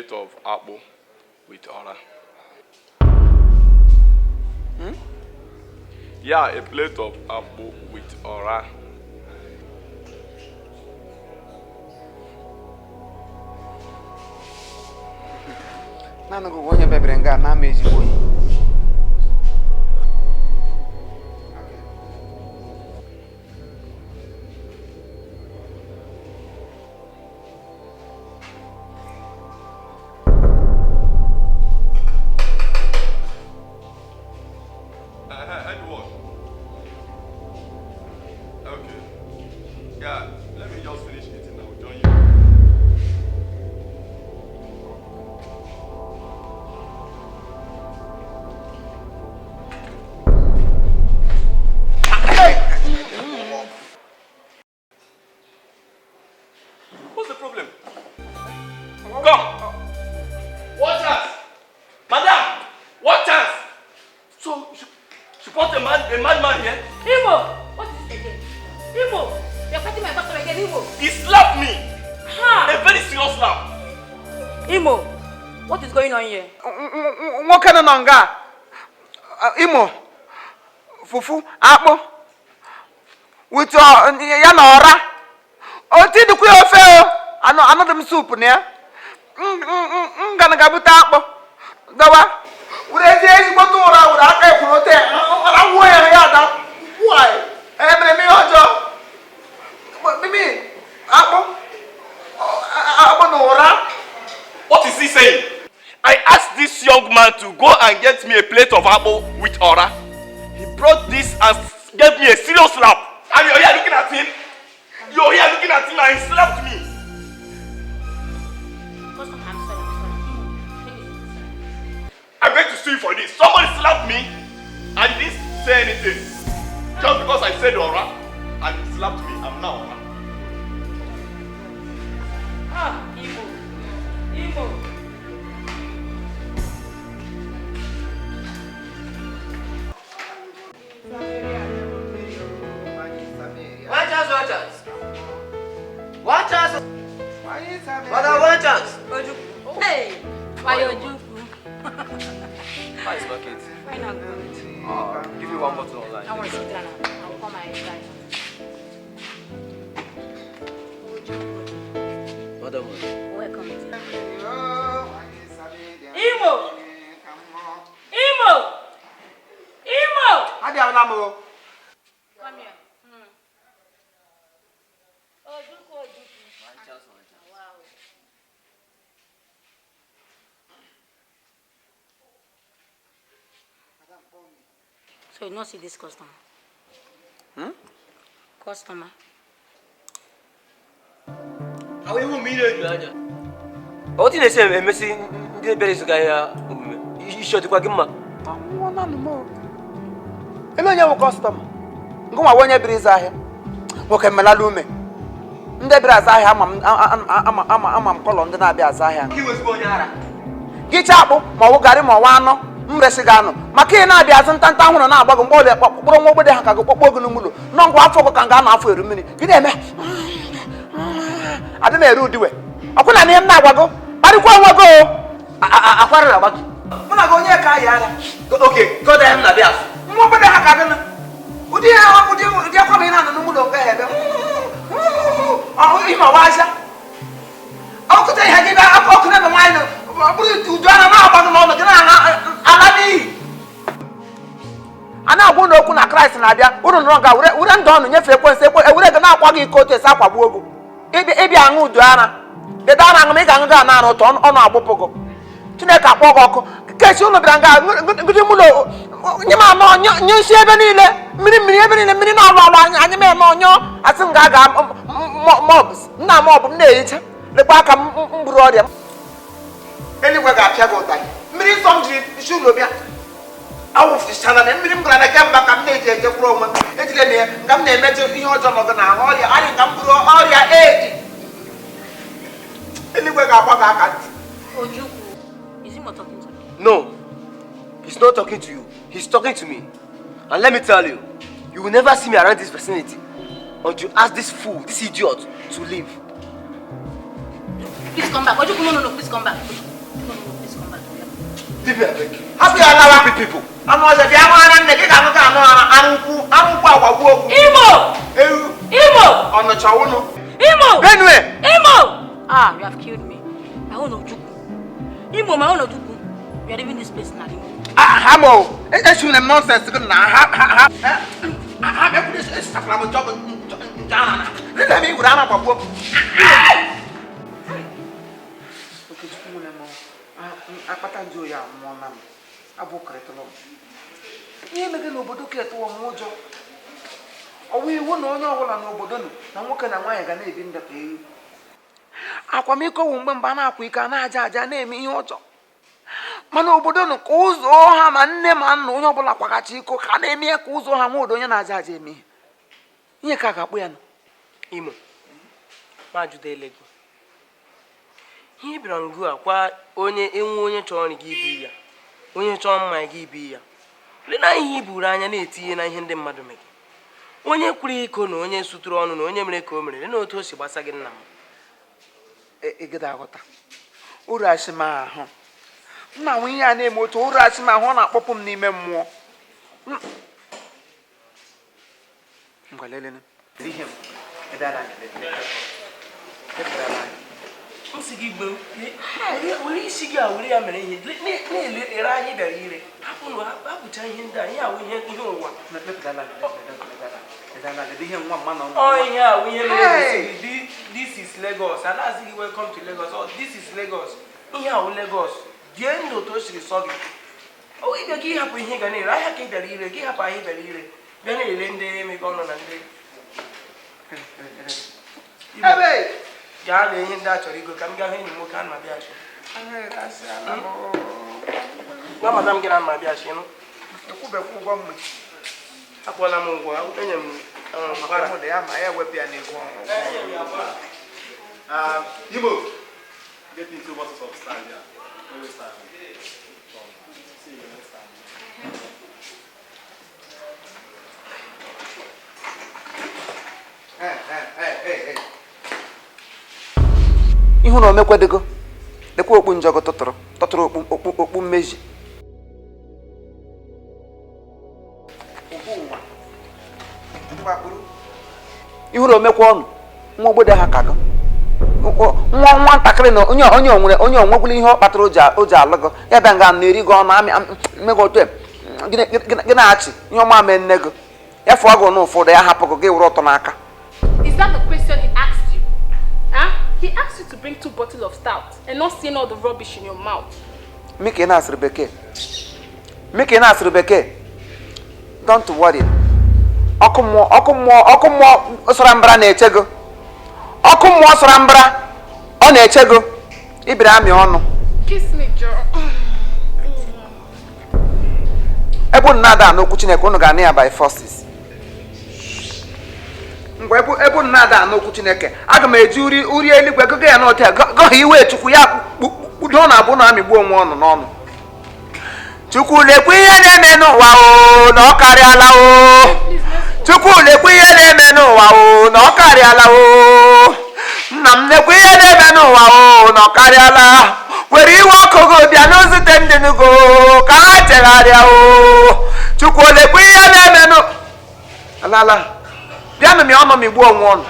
plate of apple with ora. Yeah, a plate of apple with ora. Nana go wonya bebrenga na meji boy. Edward. Okay. Yeah, let me just finish eating and I will join you. What's the problem? Come! What chance? Madam! What chance? So, she brought a madman here? Imo! What is this again? Imo! You're cutting my customer again, Imo! He slapped me! Ha! A very serious slap! Imo! What is going on here? What kind of nanga? Imo. Fufu, apple. With yanora. Oh, did the queer fail? I know them soup near. Gonna go with apple. Dawa. Would I say what to around? I can't put it. I'm wearing why? Every job. What do you mean? Apple? What is he saying? I asked this young man to go and get me a plate of apple with ora. He brought this and gave me a serious slap. And you're here looking at him? You're here looking at him and he slapped me. I'm sorry. I'm going to sue you for this. Somebody slapped me and he didn't say anything. Just because I said ora and he slapped me, I'm now ora. Ah, Imo. Imo. One chance. Mother, one chance. Hey, why are you? How is bucket? Fine, I'll go. Give me one bottle online. I want to sit down. I'll call my guy. Mother, Welcome. Imo! Imo! Imo! How do you have Come here. Wow. So you not see this customer? Customer. how you mean it? What did they say? Messi, the berries guy. You should go give him. Emenya customer. Ngoma wonye biriza ahia. Woke melalume. Nde biriza ahia ama kolo ndị na-abịa aza ahia. He was going ara. Gicha akpụ ma ọ gari ma ọ anọ mresi ga anọ. Maka ị na-abịa azụ ntanta ahụ na-agbago mgbe ole kpọkpọrọ nwa ogbede ha ka go kpọkpọ ogu n'umulo. Nọ ngwa afọ go ka nga na afọ eru mmiri. Gị na-eme. Adị na-eru udiwe. Ọkwụna na ihe m na-agwago. Kparịkwa onwe go. Akwara na gbatu. Mụ na gị onye ka ya ara. Okay, go there na bịa. Nwa ogbede ha ka gịnị. Ụdị akwa bụ ị na-anọ n'umulo nke ebe. Ihe ọwaja. Ọkụta ihe gị ga ọkụ n'ebe nwanyị nọ. Ọ bụrụ uju ana na-agbago n'ọnụ gị na-ala n'iyi. A na-agwa ụlọ okwu na Kraịst na-abịa uru nọrọ ga were ndụ ọnụ nyefee ekwensu ewere gị na-akwa gị iko otu esi akwagbu ogu ịbịa aṅụ udu ara dede ara aṅụ ma ị ga-aṅụ gị ana ụtọ ọnụ agbụpụ gị Chineke akpọ gị ọkụ kechi ụlọ bịara nga gụdị mụlọ nye m anọ nye nsi ebe niile mmiri ebe niile mmiri na-alụ alụ anyị m eme ọnyọ asị m ga-aga mọbs nna mọbụ m na-ehicha lekwa aka m buru ọrịa eluigwe ga-apịa gị ụtarị mmiri nsọ m jiri isi ụlọ bịa awụfụchana na mmiri m gara na kemba ka m na-eji ejekwuru onwe m ejide na ya nga m na-emetụ ihe ọjọọ nọgụ na ahụ ọrịa anyị ka m bụrụ ọrịa edi eluigwe ga-agba gị aka ntị. Ojukwu, is he not talking to me? No, he's not talking to you. He's talking to me. And let me tell you, you will never see me around this vicinity until you ask this fool, this idiot, to leave. Please come back. Ojukwu, no, please come back. please come back to me. Leave it, I beg you. Happy Allah Happy people. I'm not saying I'm Imo! on the Chawuno. Imo! Benue! Imo! Ah, you have killed me. My own Ojuku. Imo, my own Ojuku. We are leaving this place now. Hamo! It's you nonsense. Let me go down. Akwamiko wu mgbe mba na-akwa ike a na-aja aja na-eme ihe ọjọọ mana obodo nụ ka ụzọ ha ma nne ma nna onye ọbụla kwagachi iko ka na-eme ya ka ụzọ ha nwa odo onye na-aja aja eme ihe ka ga-akpụ ya nọ Imo ma jụdele gị ihe bịara ngụ a kwa onye enwe onye chọrọ gị ibi ya onye chọrọ mma gị ibi ya lee na ihe iburu anya na-etinye na ihe ndị mmadụ mere onye kwuru iko na onye suturu ọnụ na onye mere ka o mere lee na otu o si gbasa gị nna m egede aghọta uru ashima ahụ nna nwe ihe a na-eme otu uru ashima ahụ ọ na-akpọpụ m n'ime mmụọ ngwa lelene ihe m ebe a m si gị gbe were isi gị a were ya mere ihe na-ele anyị bịara ire hapụ na hapụcha ihe ndị a ihe awụ ihe ụwa ihe awụ ihe mere this is Lagos and as you welcome to Lagos oh this is Lagos ihe awụ Lagos die ndụ otu o siri sọ gị o ịbịa gị hapụ ihe ga na-ere ahịa ka ị bịara ire gị hapụ ahịa bịara ire bịa na-ele ndị emebe ọnụ na ndị gaa lee ihe ndị a chọrọ igo ka m gaa hụ enyi m nwoke a na abịa achị gwa madam gị na mma abịa achị nụ akwụọla m ụgwọ enye m Igbo, get into bottles of style, yeah. Always style. See you next time. ihu na omekwadego lekwa okpu njọgọ tọtụrụ okpu mmezi ihu na omekwa ọnụ nwa ogbede ha kago nwa ntakịrị na onye onwegwula ihe ọ kpatara o ji alụgo ya bịa nga na-eri gị ọnụ mmego otu gị na-achị ihe ọma mee nne gị ya fụọ gị n'ụfọdụ ya hapụ gị were ọtọ n'aka. Is that the question he asked you? Huh? He asked you to bring 2 bottles of stout and not saying all the rubbish in your mouth. Mike na asịrị bekee. Don't worry. Ọkụ mmụọ sọrọ mbara na-eche gị. Ọkụ mmụọ sọrọ mbara ọ na-eche gị. Ibiri amị ọnụ. Kiss me, Joe. Ebu nnada n'okwu Chineke unu ga-anụ ya by forces. Ngwa ebu nnada n'okwu Chineke aga m eji uri eluigwe gụgụ ya n'ọtị gọọ iwe Chukwu ya kpudo na abụ na amịgbu onwe ọnụ n'ọnụ. Chukwu lekwa ihe na-eme n'ụwa o na ọ karịala o. Chukwu lekwa ihe na-eme n'ụwa o na ọ karịala o. Nna m lekwa ihe na-eme n'ụwa o na ọ karịala. Were iwe ọkụ gị bịa n'ozute ndị nugo ka ha chegharịa o. Chukwu lekwa ihe na-eme n'ụwa bịanụ m ọnụ m igbu onwe ọnụ.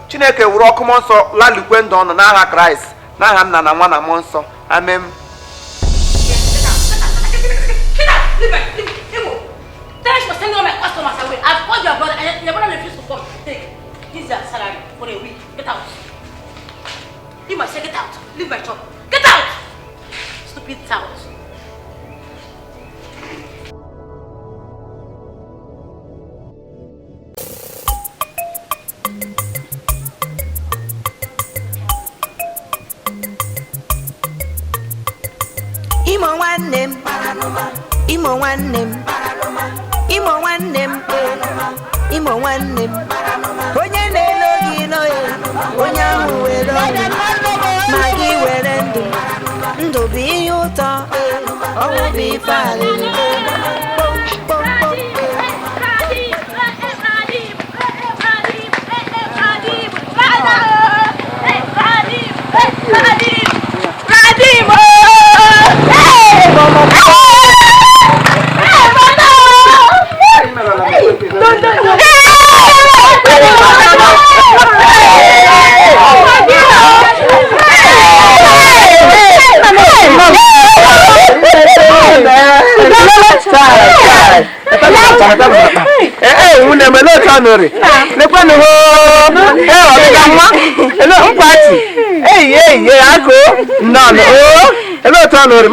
Chineke wuru ọkụ mmụọ nsọ lalikwe ndụ ọnụ n'aha Kraịst n'aha Nna na Nwa na Mmụọ Nsọ. Amen. Leave Imo. Tell us for sending all my customers away. I've called your brother and your brother refused to come. Take. This is your salary for a week. Get out. Imo, I say get out. Leave my shop. Get out. Stupid tout. Imo nwanne m Imo nwanne m Imo nwanne m Imo nwanne m onye na-elo gị ilo onye ahụ were ọnwụ ma gị were ndụ bụ ihe ụtọ ọnwụ bụ ife alịrị Radimo! Tanori. Lekwano ho. Hello, party. Hey, Uncle. No. Hello, Tanori.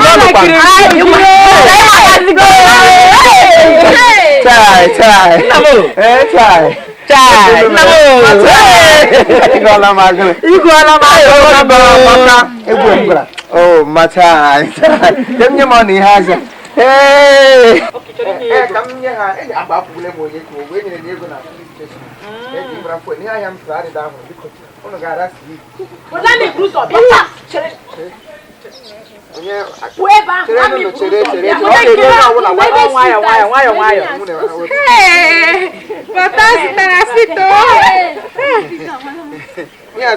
Oh, Mata. Dem your money has. Hey. Come here. About to let you go. When you're going to I am sorry down because oh my God, that's me. Well, let me do something. Yeah,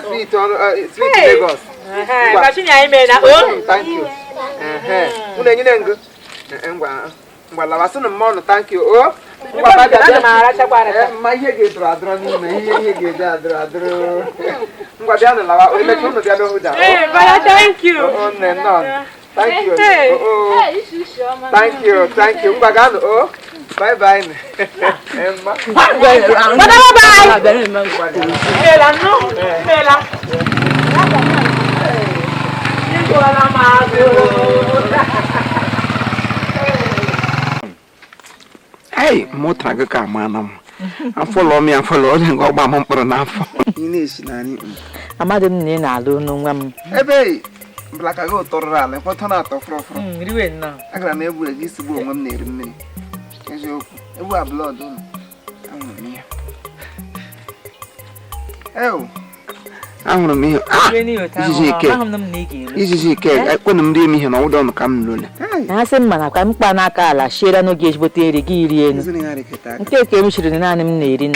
sweet Lagos. Thank you. Thank you. Oh, my head get rather than me. Thank you. Thank you. Thank you. Oh, bye. Hey, more tragic man. I follow me and follow and go by Montper enough. I'm not in I don't know. Hey, black I go to run and put on out of from. You know, I can never get to go one near me. As you have blood on. Oh, I'm going to easy cake. I couldn't be me and all don't come. I said, man, I can't panacala, share no gauge, but the Gillian. Take him, she didn't animating.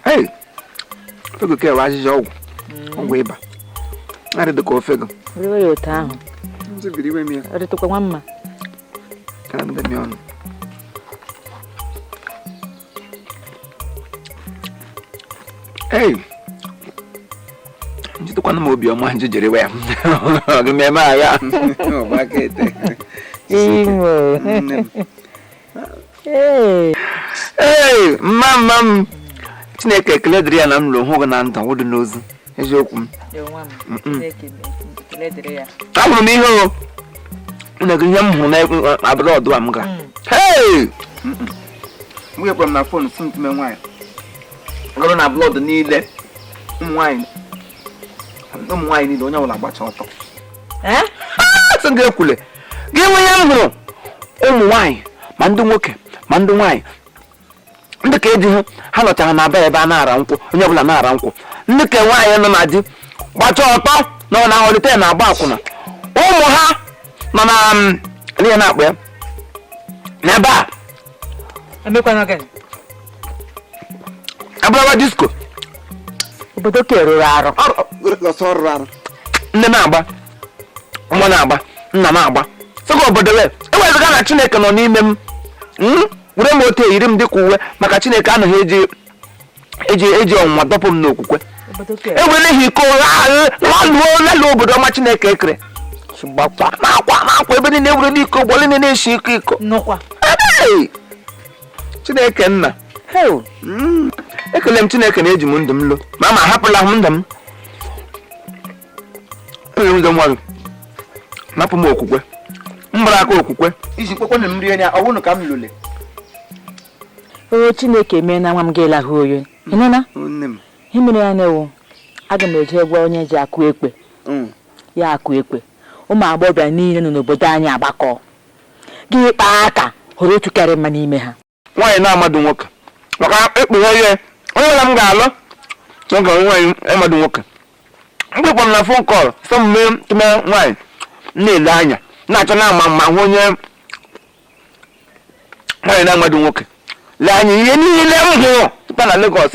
Hey, look at what is your Weber. I did the go figure. Really, your town. It's a video me. I took a one. Can't get me on. Hey, you took one more be on my judgery. Remember, hey, Mam, Snake a cledrian and Hogan wood nose. As you come. I'm me ho. And a young who never abroad do I'm gone. Hey, we are from my phone soon to my wife. Gonna have blood the need wine. No wine, you don't know about auto. Eh? That's a girl. Give me a wine. Mandu wine. The cage, how to have a banana uncle, never an uncle. Look at why I'm a dip. Watch auto, no, now the 10 about. Oh, ha! Mamma, Leon up there. Never. And look again. Abra disco. But okay, raro. Sorry. Nanaba. Manaba. Nanaba. So go but the way. I was gonna chineke on him. We don't tell him the cool. Macachine can eji on what up no cook. But okay. And when he called low, but how much cake. Subapa. Now, never Nico, Bolin and Shiko. No. Hey! Chineke. Hell. I can let you age mundum. Mamma, happy lahundum. Don't worry. Napomoque. Mbraco, is it one and Riana? I won't come lully. Oh, Chineke, man, I'm gala who you. Nana, him and I know. I can make her well near Jackwe. Ya quickly. Oh, my boy, I need no Bodania Baco. Give it back, who to carry my name. Why now, Madam Walker? Look out, I'm gala. Don't go away, Emma Walker. I'm on a phone call. Some men to me, wine. Near Lanya. Not an mamma, 1 year. Why now, Madam Walker? Lanya, you never Pan a Lagos.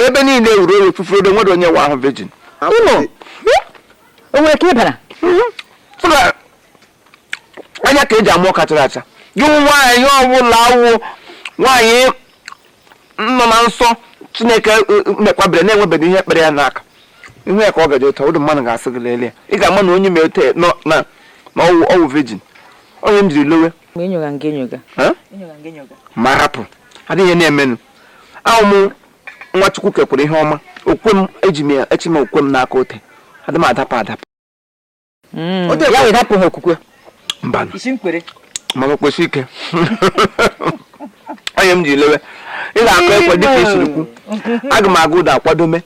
Ebony, they will prefer the one on your one virgin. Oh, we're keeping. I can't walk at that. You why you will why no so Chineke mekwabre na enwebedi ihe kpere ya n'aka ihe ka ọ gaje told the man ga asị gele ị ga ma na onye mete no na owu virgin onye m jiri lowe Enyoga ngenyoga. ma hapụ adịghị na-emenụ ahụ m nwa Chukwu kekwere ihe ọma okwe m echi m okwe m n'aka ote adị m adapụ Ya wee hapụ ha okwukwe. mba Isi mkpere. mana kwesị ike onye m jiri lewe ị ga-akọ ekwe dịka esiri kwu aga m aga ụda akwadome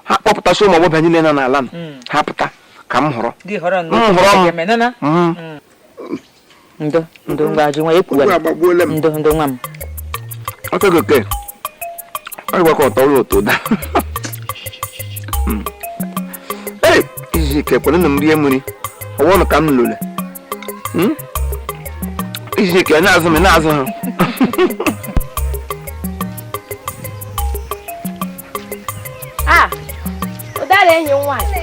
ha kpọpụtasị ụmụ agbọbịa niile nọ n'ala m ha pụta ka m hụrọ Ndo ngwa ji nwa ekwuwala. Ndo nwa m. Oke. Ọ gwakọ ọtọ ụlọ ụtọ da. Iji ke kwere na m rie mmiri. Ọwụnụ ka m lụle. Iji ke na-azụ ha. Ụdara enyi nwaanyị.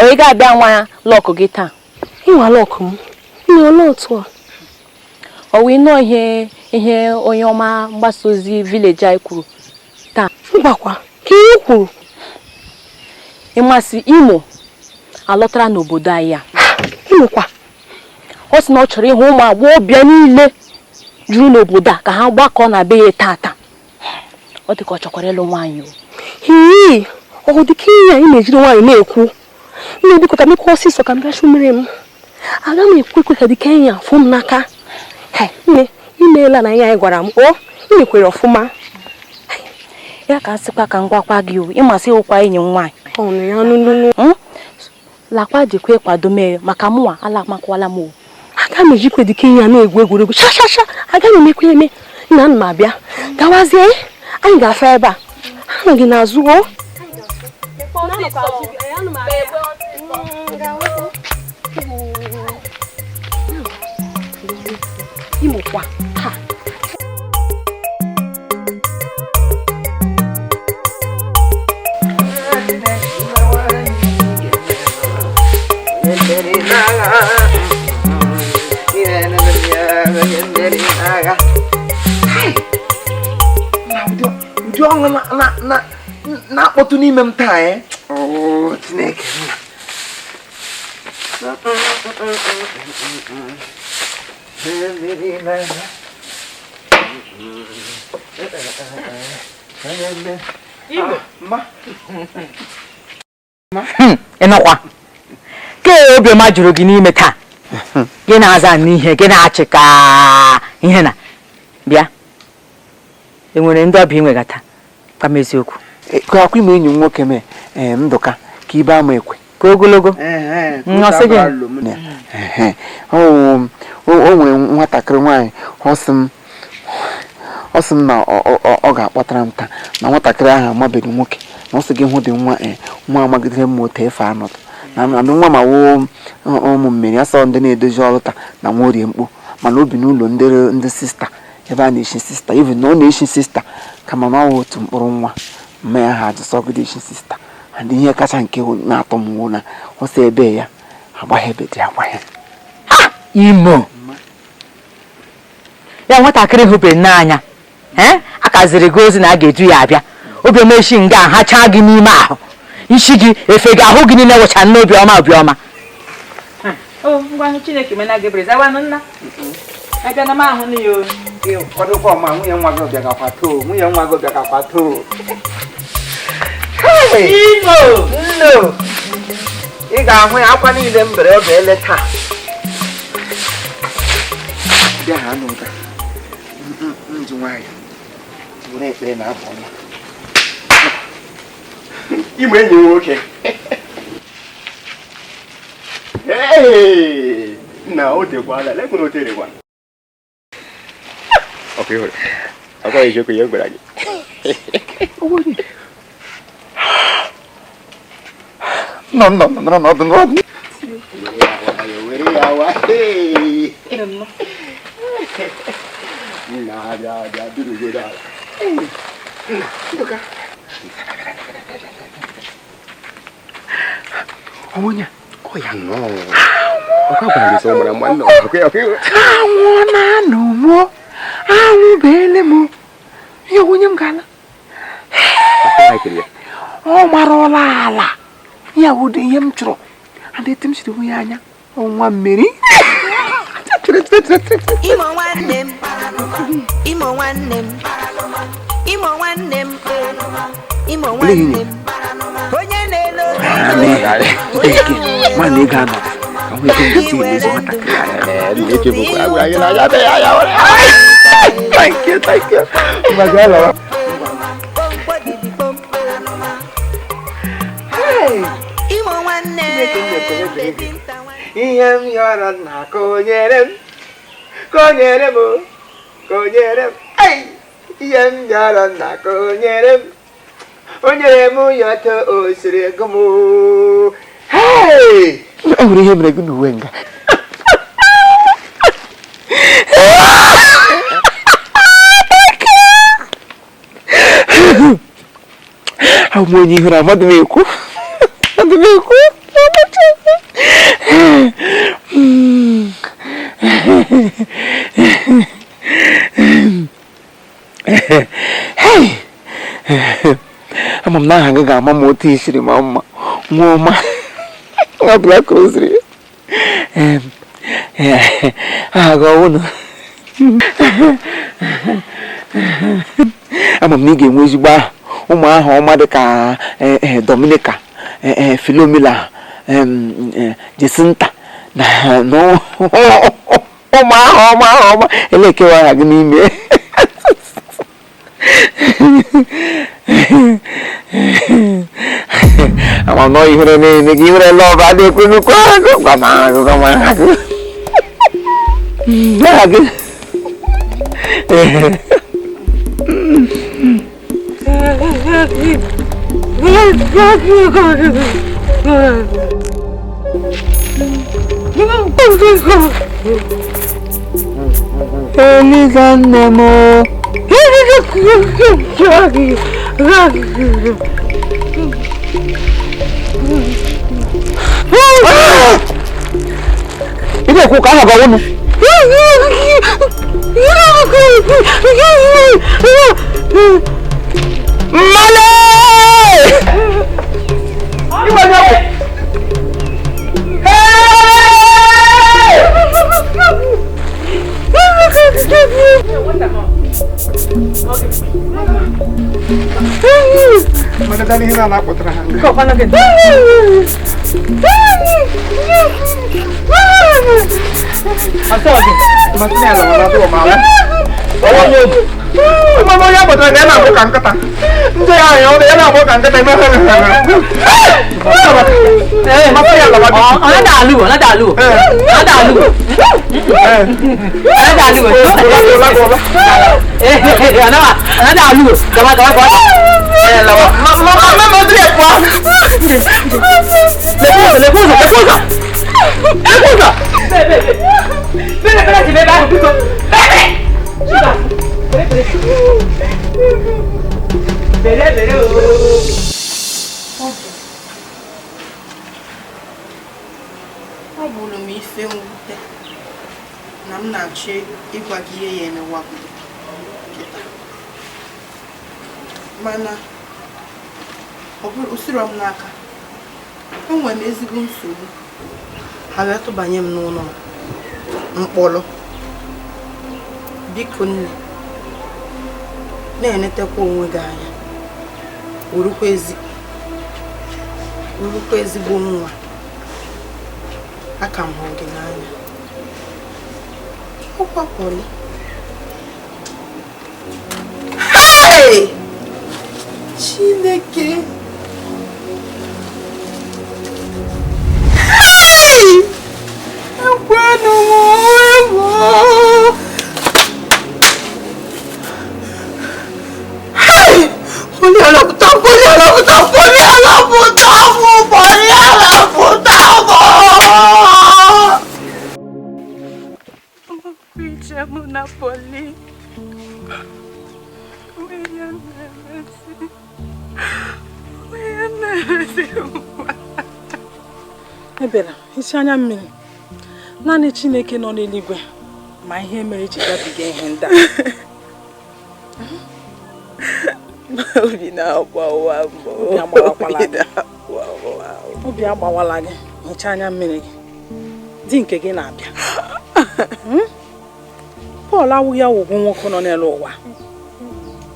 Ị ga-abịa nwa ya lọkụ gị taa. Ịnwa lọkụ m. Ịnwa otu a. Ọ wee nọ ihe onye ọma mgbasa ozi village anyị kwuru taa. Mgbakwa, ka ihe kwuru. Ịmasị Imo alọtara n'obodo anyị ya. Imokwa. Ọ sị na ọ chọrọ ịhụ ụmụ agbọghọbịa niile juru n'obodo a ka ha gbakọ na be ya tata. Ọ dị ka ọ chọkwara ịlụ nwaanyị o. Ọ dị ka ihe anyị na-ejiri nwaanyị na-ekwu. Biko ka m kwụọ ọsịsọ ka m bịa shumere m. Aga m ekwe ka dịka enyi afụ m n'aka. Nne, imeela na ihe anyị gwara m. Ị mekwere ọfụma. Ya ka asịkwa ka m gwakwa gị o. Ịmasị ụkwa enyi nwaanyị. Ọnụ ya nụnụnụ. Lakwa jikwa ịkwado mee maka mụnwa alamakwala m o. Aga m ejikwa dịka ihe na-egwu egwuregwu. Shashasha, aga m emekwa eme. Nna m abịa. Gawazie, anyị ga-afa ebe a. Anọ gị n'azụ o. Imokwa. Ha. Ụdị ọṅụ na-akpọtụ n'ime m taa Chineke Ịnọkwa. Ke obiọma juru gị n'ime taa. Gị na-aza n'ihe, gị na-achị ka ihe na. Bịa. Enwere ndị ọbịa inwegata. Kwa m eziokwu. Ka akwụ ime enyi m nwoke mee Ndụka ka ibe ama ekwe. Ka ogologo. Ọsị gị. O nwere nwatakịrị nwaanyị ọ sị m na ọ ga-akpọtara m taa na nwatakịrị ahụ amabeghị nwoke na ọ sị gị hụ dị nwa amagidere m otu efe anọdụ na nwa ma woo ụmụ mmiri asọ ndị na-edozi ọrụ taa na nwa orie mkpu mana obi n'ụlọ ndị sista ebe a na-eshi sista even na ọ na-eshi sista kama na ọ wụ otu mkpụrụ nwa mma ya ha ajụsọgide eshi sista and ihe kacha nke na-atọ m nwụ na ọ sị ebe ya agbaghị ebe dị agbaghị Imo. Ya nwatakịrị hụbeghị n'anya. Akaziri gị ozi na a ga-edu ya abịa. Obiọma eshi nga hacha gị n'ime ahụ. Isi gị efe gị ahụ gị niile wụcha n'obiọma. Ngwa Chineke mena Gabriel zawanụ nna. Aga na m ahụ na yo. Kwadokwa ma nwunye nwa gị bịa gakwa too. Imo. No. Ị ga-ahụ ya akwa niile m bere oge ele taa. Bịa ha n'ụda. Nji nwayọ. Were ekpere na abụ ọma. Imo enyi nwoke. Na o dekwala, lekwe o terekwa. Okay, hore. Aka ije ko yegbara gị. No. Were yawa. Hey. Ya, duru go da. Onya, ko ya no. Aka ba ni so mara mwanno. Okay. Awona no mo. Awu bele mo. Yo wonya mgala. Aka kiriya. O marola ala. Ya would him true. And the Tim Shibuya on 1 minute. Imo one name, Imo one name, Imo one name, Imo one name. Thank you. Hey, Imo one name. Iyam yara na konyerem. Hey, iyam yara na konyerem. Onyeremu yato osire gomo. Hey, uri hemre gunu wenga. Amonyi hura madmeku. Hey, I'm not hanging out. I'm not teaching Mama. I'm black rosary. I go on. I'm a nigga with you. Uma homa de ka Dominica Philomela Jacinta no homa eleke wa agni me ama no ihre ne givre love ade kunu ko kama Ini aku kalah bawon. Male! Gimana? Mana tadi hina anak putra. Kau mana kan? Asal lagi. Masnya lah mana tu malah. Mama ya betul dia nak bukan kata. Saya ayo dia nak bukan kata mana. Masa ya lah. Ana dalu. Ana dalu. Mama dia apa? Lepusa. Ọ bụrụ m ife mwute na m na-achọ ịgwa gị ihe ya emewa kịta, mana ọ bụrụ osiro m n'aka. Enwere m ezigbo nsogbu, ha wee tụbanye m n'ụlọ mkpọrọ. Biko nne, na-enetekwa onwe gị anya, wurukwa ezigbo nwa. Aka m hụ gị n'anya. Ọkwa Pọlị. Hey! Chineke! Hey! Ekwenụ m ewo! Hey! Pọlị alapụta m! Muna Poli. Ebera, isi anya mmiri. Naanị Chineke nọ n'eluigwe ma ihe mere ji gabiga ihe ndị a. Obi na-agbawa m. Obi agbawala gị. Hichaa anya mmiri gị. Di nke gị na-abịa. Paul awụghị awụgwụ nwoke nọ n'elu ụwa.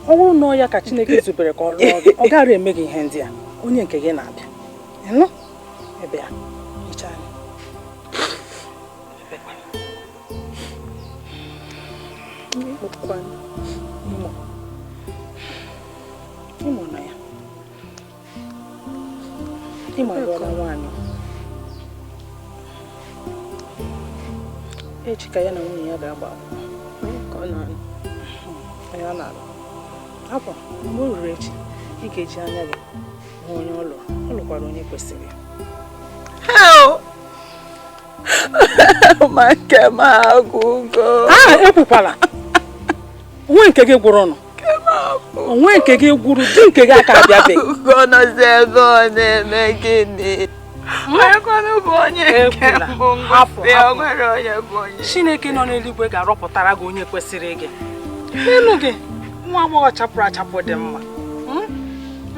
Ọ bụrụ na ya ka Chineke zubere ka ọ lụọ gị, ọ gaghị eme gị ihe ndị a. Onye nke gị na-abịa. Ịnụ? Ebe a. Hichaa anya. Imo na ya. Imo lụọla nwaanyị. Echi ka ya na nwunye ya ga-agba ka ọ na-alụ. Ya na-alụ. Hapụ, mgbe o ruru echi, ị ga-eji anya gị hụ onye ọ lụrụ. Ọ lụkwara onye kwesịrị. Ma nke m agwụgo. Ekwukwala. Onwe nke gị gwụrụ nọ. Onwe nke gị gwụrụ, di nke gị aka abịabeghị. Ugo nọzi ebe ọ na-eme gịnị? Onye bụ onye nke mbụ ngọzi, o nwere onye bụ onye. Chineke nọ n'eluigwe ga-arọpụtara gị onye kwesịrị gị. N'elu gị, nwa agbọghọ chapụrụ achapụ dị mma.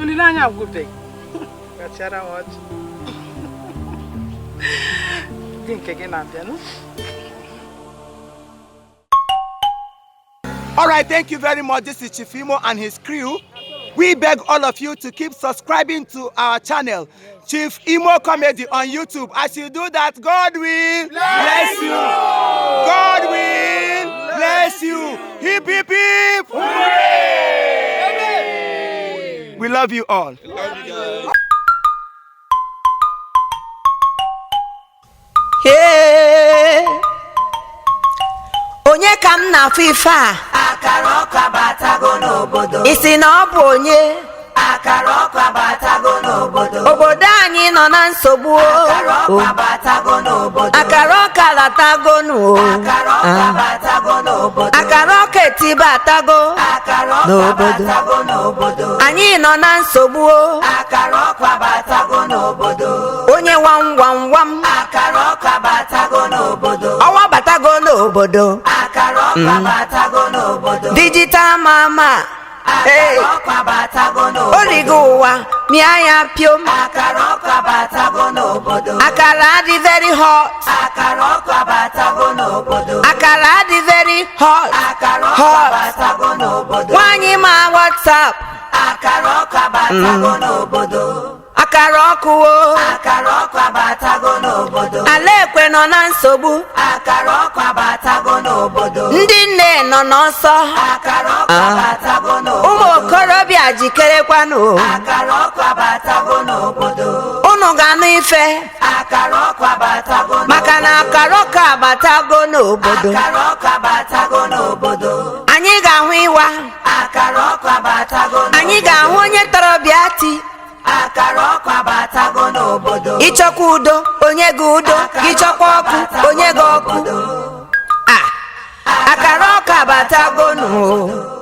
Olileanya agwụbeghị. Gachara m ọchị. Di nke gị na-abịa nụ. All right, thank you very much. This is Chief Imo and his crew. We beg all of you to keep subscribing to our channel, Chief Imo Comedy on YouTube. As you do that, God will bless you. God will bless you. Hip, hip, hip. Hooray! We love you all. We love you guys. Hey. Onye ka m na-afụ ife a? Akara ọka batago n'obodo. Isi na ọ bụ onye? Akara ọka batago n'obodo. Obodo anyị nọ na nsogbu. Akara ọka batago n'obodo. Akara ọka latago n'o. Akara ọka batago n'obodo. Akara ọka etibatago. Akara ọka batago n'obodo. Anyị nọ na nsogbu. Akara ọka batago n'obodo. Onye wam wam wam. Akara ọka batago n'obodo. Ọwa batago n'obodo. Akara ọka batago n'obodo. Digital mama. Akara ọka batago n'obodo. Origo ụwa mịa ya piom. Akara ọka batago n'obodo. Akara dị very hot. Akara ọka batago n'obodo. Akara dị very hot. Akara ọka batago n'obodo. Nwanyị ma WhatsApp. Akara ọka batago n'obodo. Akara ọkụ o. Akara ọka batago n'obodo. Ala ekwe nọ na nsogbu. Akara ọka batago n'obodo. Ndị nne nọ n'ọsọ. Akara ọka batago n'obodo. Ụmụ okorobịa jikerekwanụ. Akara ọka batago n'obodo. Unu ga-anụ ife. Akara ọka batago n'obodo. Maka na akara ọka abatago n'obodo. Akara ọka batago n'obodo. Anyị ga-ahụ ịwa. Akara ọka batago n'obodo. Anyị ga-ahụ onye tọrọ bịa ti. Akara ọka batago n'obodo. Ịchọkwa udo, onye gị udo. Ịchọkwa ọkụ, onye gị ọkụ. Akara ọka batago n'obodo.